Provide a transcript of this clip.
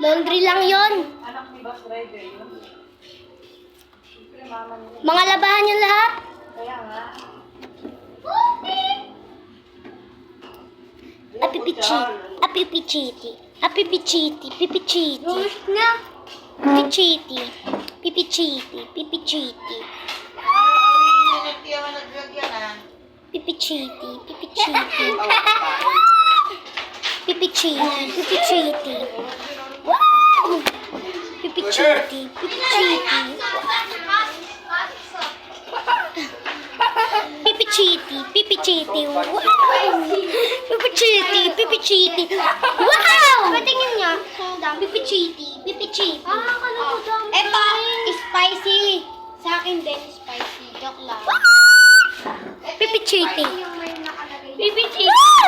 Laundry lang yon. Anak ni Boss Driver yun. Siyempre, mama niya. Mga labahan yung lahat. Kaya nga. Apipichiti. Apipichiti. Apipichiti. Pipichiti. Lumis na. Pipichiti. Pipichiti. Pipichiti. Pipichiti. Pipichiti. Pipichiti. Pipichiti. Wow! Pipichiti. Pipichiti. Pipichiti. Pipichiti. Wow! Pipichiti. Pipichiti. Wow! Patingin niya. Pipichiti. Pipichiti. Ito, spicy. Sa akin din, spicy. Joke lang. Pipichiti. Yung may nakalagay. Pipichiti.